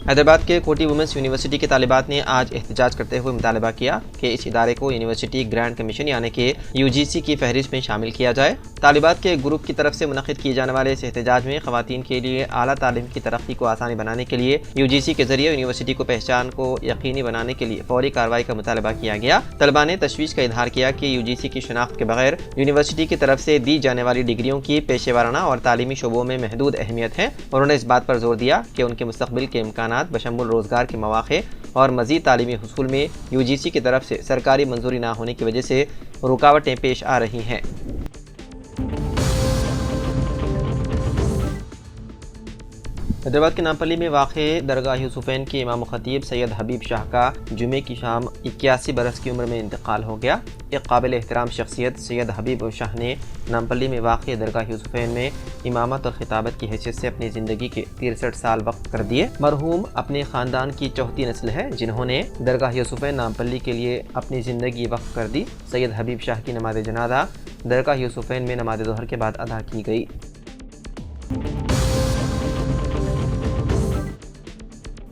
हैदराबाद के कोटी women's university के तालिबात ने आज एहतजाज करते हुए मुतालबा किया कि इस इदारे को यूनिवर्सिटी ग्रांट कमीशन यानी कि यूजीसी की फहरिस्त में शामिल किया जाए। तालिबात के ग्रुप की तरफ से मुनक़िद किए जाने वाले इस एहतजाज में ख़वातीन के लिए आला तालीम की तरक्की को आसानी बनाने के लिए यूजीसी के जरिए यूनिवर्सिटी को पहचान को यकीनी बनाने के लिए फौरी कार्रवाई का मुतालबा किया गया। तलबा ने तशवीश का इजहार किया कि यूजीसी की शनाख्त के बगैर यूनिवर्सिटी की तरफ से दी जाने वाली डिग्रियों की पेशेवराना और तालीमी शोबों में महदूद अहमियत है। उन्होंने इस बात पर जोर दिया कि उनके मुस्तक़बिल के इम्कानात बशमुल रोज़गार के मौक़े और मज़ीद तालीमी हुसूल में यूजीसी की तरफ से सरकारी मंजूरी ना होने की वजह से रुकावटें पेश आ रही हैं। हैदराबाद के नामपल्ली में वाक़े दरगाह यूसुफ़ैन के इमाम ख़तीब सैयद हबीब शाह का जुमे की शाम 81 बरस की उम्र में इंतकाल हो गया। एक काबिल एहतराम शख्सियत सैयद हबीब शाह ने नामपल्ली में वाक़े दरगाह यूसुफ़ैन में इमामत और खिताबत की हैसियत से अपनी ज़िंदगी के 63 साल वक्त कर दिए। मरहूम अपने ख़ानदान की चौथी नस्ल है जिन्होंने दरगाह यूसुफ़ैन नामपल्ली के लिए अपनी ज़िंदगी वक्त कर दी। सैयद हबीब शाह की नमाज जनाजा दरगाह यूसुफ़ैन में नमाज ज़ोहर के बाद अदा की गई।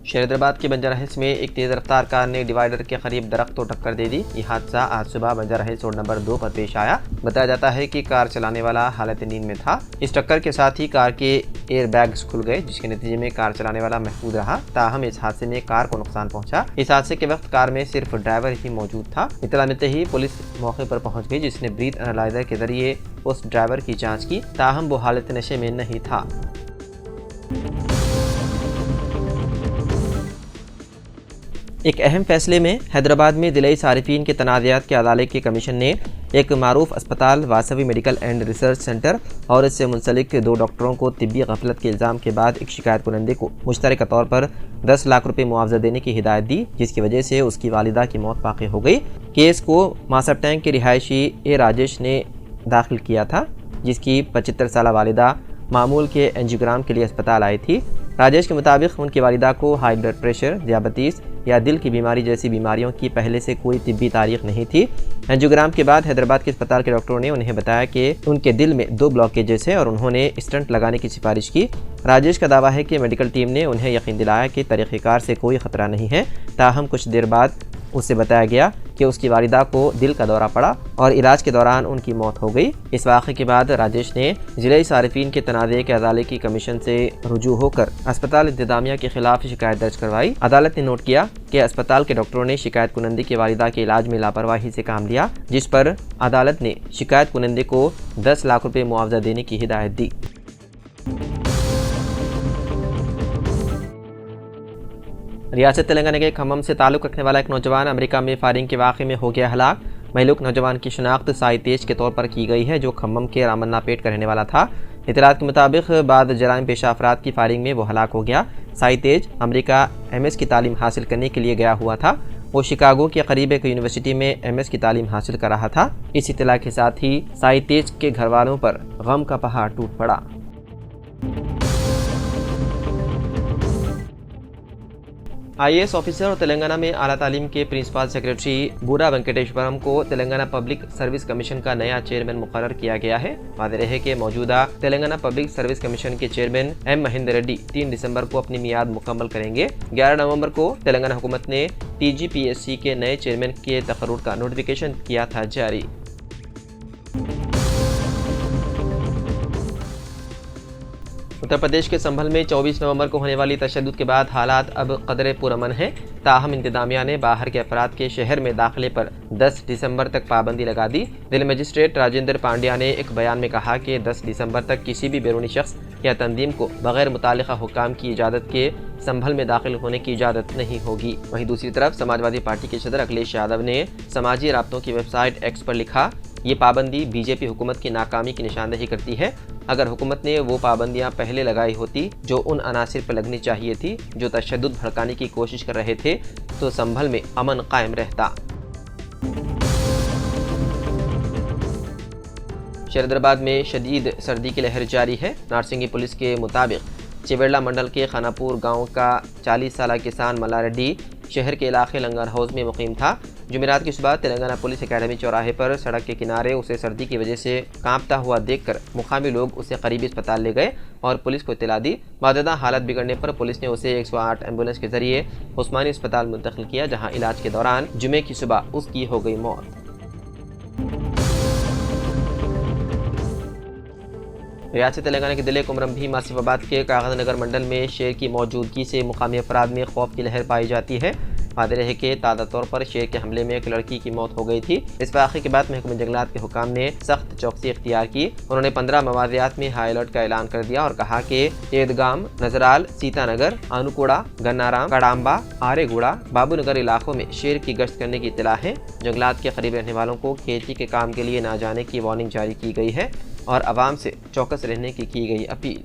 हैदराबाद के बंजारा हिल्स में एक तेज़ रफ्तार कार ने डिवाइडर के करीब दरख्त को टक्कर दे दी। यह हादसा आज सुबह बंजारा हिल्स रोड नंबर 2 पर पेश आया। बताया जाता है कि कार चलाने वाला हालत नींद में था। इस टक्कर के साथ ही कार के एयर बैग्स खुल गए जिसके नतीजे में कार चलाने वाला महफूज रहा। ताहम इस हादसे में कार को नुकसान पहुंचा। इस हादसे के वक्त कार में सिर्फ ड्राइवर ही मौजूद था। इत्तला मिलते ही पुलिस मौके पर पहुँच गई जिसने ब्रीथ एनालाइजर के जरिए उस ड्राइवर की जाँच की। ताहम वो हालत नशे में नहीं था। एक अहम फैसले में हैदराबाद में दिलाई सारिफीन के तनाज़ात के अदालत के कमीशन ने एक मारूफ अस्पताल Vasavi medical and research centre और इससे मुंसलिक 2 डॉक्टरों को तिब्बी गफलत के इल्ज़ाम के बाद एक शिकायत कुनंदे को मुश्तरका तौर पर 10 लाख रुपये मुआवजा देने की हिदायत दी, जिसकी वजह से उसकी वालिदा की मौत वाक़ई हो गई। केस को मासब टैंक के रिहायशी ए राजेश ने दाखिल किया था, जिसकी 75 साल वालिदा मामूल के एंजियोग्राम के लिए अस्पताल आई थी। राजेश के मुताबिक उनकी वालिदा को हाई ब्लड प्रेशर, दियाबतीस या दिल की बीमारी जैसी बीमारियों की पहले से कोई तिब्बी तारीख नहीं थी। एंजियोग्राम के बाद हैदराबाद के अस्पताल के डॉक्टरों ने उन्हें बताया कि उनके दिल में 2 ब्लॉकेजेस है और उन्होंने स्टंट लगाने की सिफारिश की। राजेश का दावा है कि मेडिकल टीम ने उन्हें यकीन दिलाया कि तरीक़ेकार से कोई ख़तरा नहीं है। ताहम कुछ देर बाद उससे बताया गया कि उसकी वालिदा को दिल का दौरा पड़ा और इलाज के दौरान उनकी मौत हो गई। इस वाक़े के बाद राजेश ने ज़िले सारिफीन के तनाज़े के अदालत की कमीशन से रुजू होकर अस्पताल इंतज़ामिया के खिलाफ शिकायत दर्ज करवाई। अदालत ने नोट किया कि अस्पताल के डॉक्टरों ने शिकायत कुनंदे की वालिदा के इलाज में लापरवाही से काम लिया, जिस पर अदालत ने शिकायत कुनंदे को 10 लाख रुपये मुआवजा देने की हिदायत दी। रियासत तेलंगाना के खम्मम से ताल्लुक़ रखने वाला एक नौजवान अमेरिका में फायरिंग के वाक़े में हो गया हलाक। महलूक नौजवान की शनाख्त साई तेज के तौर पर की गई है, जो खम्मम के रामन्नापेट का रहने वाला था। इतलात के मुताबिक बाद जराइम पेशा अफराद की फायरिंग में वो हलाक हो गया। साई तेज अमेरिका MS की तालीम हासिल करने के लिए गया हुआ था। वो शिकागो के करीब एक यूनिवर्सिटी में MS की तालीम हासिल कर रहा था। इस इतला के साथ ही साई तेज के घर वालों पर गम का पहाड़ टूट पड़ा। IAS ऑफिसर और तेलंगाना में आला तालीम के प्रिंसिपल सेक्रेटरी बूरा वेंकटेश्वरम को तेलंगाना पब्लिक सर्विस कमीशन का नया चेयरमैन मुकर्रर किया गया है। वाज़ेह रहे कि मौजूदा तेलंगाना पब्लिक सर्विस कमीशन के चेयरमैन M महेंद्र रेड्डी 3 दिसंबर को अपनी मियाद मुकम्मल करेंगे। 11 नवंबर को तेलंगाना हुकूमत ने TGPSC के नए चेयरमैन के तकर्रुर का नोटिफिकेशन किया था जारी। उत्तर प्रदेश के संभल में 24 नवंबर को होने वाली तशद्दुद के बाद हालात अब कदरे पुरअमन हैं। ताहम इंतजामिया ने बाहर के अफराद के शहर में दाखिले पर 10 दिसंबर तक पाबंदी लगा दी। जिला मजिस्ट्रेट राजेंद्र पांड्या ने एक बयान में कहा कि 10 दिसंबर तक किसी भी बैरूनी शख्स या तंजीम को बगैर मुतालिका हुक्काम की इजाज़त के संभल में दाखिल होने की इजाज़त नहीं होगी। वहीं दूसरी तरफ समाजवादी पार्टी के सदर अखिलेश यादव ने समाजी राब्तों की वेबसाइट एक्स पर लिखा, ये पाबंदी बीजेपी हुकूमत की नाकामी की निशानदेही करती है। अगर हुकूमत ने वो पाबंदियां पहले लगाई होती जो उन अनासिर पर लगनी चाहिए थी जो तशद्दुद भड़काने की कोशिश कर रहे थे, तो संभल में अमन कायम रहता। हैदराबाद में शदीद सर्दी की लहर जारी है। नारसिंगी पुलिस के मुताबिक चिवेला मंडल के खानापुर गांव का 40 साल किसान मल्ला रेड्डी शहर के इलाके लंगर हाउस में मुकीम था। जुमेरात की सुबह तेलंगाना पुलिस एकेडमी चौराहे पर सड़क के किनारे उसे सर्दी की वजह से कांपता हुआ देखकर मुकामी लोग उसे करीबी अस्पताल ले गए और पुलिस को इत्तला दी। बाददा हालत बिगड़ने पर पुलिस ने उसे 108 एम्बुलेंस के जरिए उस्मानी अस्पताल मुंतकिल किया, जहां इलाज के दौरान जुमे की सुबह उसकी हो गई मौत। रियासत तेलंगाना के जिले कुमरम आसिफाबाद के कागज नगर मंडल में शेर की मौजूदगी से मुकामी अफराद में खौफ की लहर पाई जाती है। वादे रहे कि ताज़ा तौर पर शेर के हमले में एक लड़की की मौत हो गई थी। इस वाक़े के बाद महकमा जंगलात के हुकाम ने सख्त चौकसी इख्तियार की। उन्होंने 15 मवादियात में हाई अलर्ट का ऐलान कर दिया और कहा कि एदगाम, नजराल, सीतानगर, अनुकोड़ा, गन्नाराम, कड़ाम्बा, आरेगुड़ा, बाबूनगर इलाकों में शेर की गश्त करने की इत्तला है। जंगलात के करीब रहने वालों को खेती के काम के लिए न जाने की वार्निंग जारी की गई है और आवाम से चौकस रहने की गई अपील।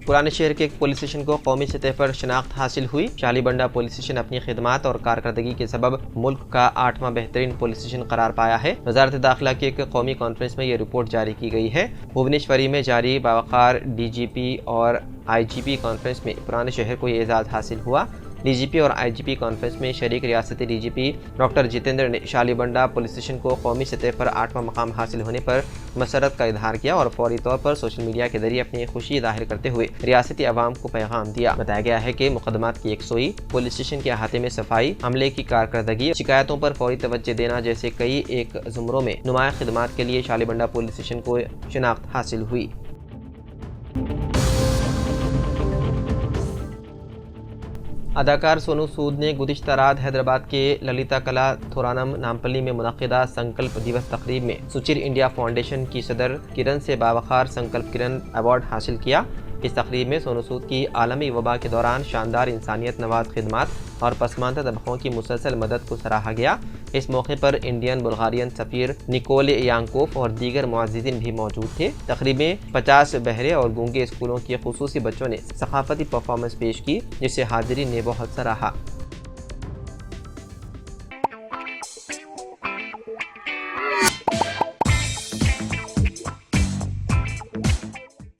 पुराने शहर के एक पुलिस स्टेशन को कौमी सतह पर शनाख्त हासिल हुई। शालीबंडा पुलिस स्टेशन अपनी खिदमात और कारकर्दगी के सबब मुल्क का 8वां बेहतरीन पुलिस स्टेशन करार पाया है। वजारत दाखिला की एक कौमी कॉन्फ्रेंस में ये रिपोर्ट जारी की गई है। भुवनेश्वरी में जारी बावकार DGP और IGP कॉन्फ्रेंस में पुराने शहर को ये एजाज़ हासिल हुआ। DGP और IGP कॉन्फ्रेंस में शरीक रियासती DGP डॉक्टर जितेंद्र ने शालीबंडा पुलिस स्टेशन को कौमी सतह पर 8वां मकाम हासिल होने पर मसरत का इजहार किया और फौरी तौर पर सोशल मीडिया के जरिए अपनी खुशी जाहिर करते हुए रियासती अवाम को पैगाम दिया। बताया गया है कि मुकदमात की यकसोई, पुलिस स्टेशन के अहाते में सफाई, अमले की कारकर्दगी, शिकायतों पर फौरी तवज्जो देना जैसे कई एक जुमरों में नुमाया खिदमात के लिए शालीबंडा पुलिस स्टेशन को शनाख्त हासिल हुई। अदाकार सोनू सूद ने गुज़िश्ता रात हैदराबाद के ललिता कला थोरानम नामपल्ली में मुनक़िदा संकल्प दिवस तकरीब में सुचिर इंडिया फाउंडेशन की सदर किरण से बावखार संकल्प किरण अवार्ड हासिल किया। इस तकरीब में सोनू सूद की आलमी वबा के दौरान शानदार इंसानियत नवाज खिदमात और पसमानदा तबकों की मुसलसल मदद को सराहा गया। इस मौके पर इंडियन बुल्गारियन सफ़ीर निकोल यांकोफ और दीगर मुअज़्ज़िज़ीन भी मौजूद थे। तकरीब में 50 बहरे और गूंगे स्कूलों के खुसूसी बच्चों ने सकाफती परफॉर्मेंस पेश की, जिसे हाज़रीन ने बहुत सराहा।